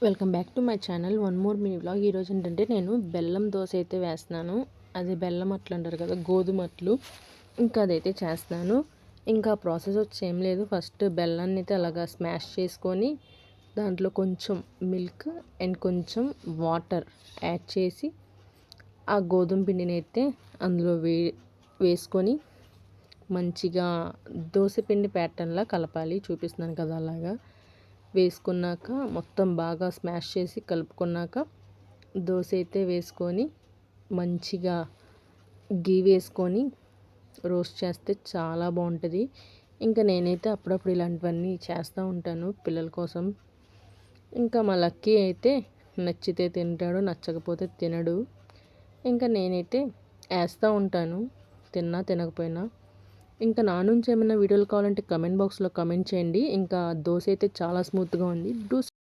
Welcome back to my channel. One more mini vlog. ఈరోజు ఏంటంటే నేను బెల్లం దోశ అయితే వేస్తున్నాను. అది బెల్లం అట్లు అంటారు కదా, గోధుమ అట్లు. ఇంకా అదైతే చేస్తున్నాను. ఇంకా ప్రాసెస్ వచ్చి ఏం లేదు. ఫస్ట్ బెల్లాన్ని అయితే అలాగా స్మాష్ చేసుకొని దాంట్లో కొంచెం మిల్క్ అండ్ కొంచెం వాటర్ యాడ్ చేసి ఆ గోధుమ పిండిని అయితే అందులో వేసుకొని మంచిగా దోశ పిండి ప్యాటర్న్లా కలపాలి. చూపిస్తున్నాను కదా అలాగా వేసుకున్నాక మొత్తం బాగా స్మాష్ చేసి కలుపుకున్నాక దోశ అయితే వేసుకొని మంచిగా గీ వేసుకొని రోస్ట్ చేస్తే చాలా బాగుంటుంది. ఇంకా నేనైతే అప్పుడప్పుడు ఇలాంటివన్నీ చేస్తూ ఉంటాను పిల్లల కోసం. ఇంకా మా లక్కీ అయితే నచ్చితే తింటాడు, నచ్చకపోతే తినడు. ఇంకా నేనైతే వేస్తూ ఉంటాను, తిన్నా తినకపోయినా. ఇంకా నా నుంచి ఏమైనా వీడియోలు కావాలంటే కమెంట్ బాక్స్లో కమెంట్ చేయండి. ఇంకా దోశ అయితే చాలా స్మూత్గా ఉంది.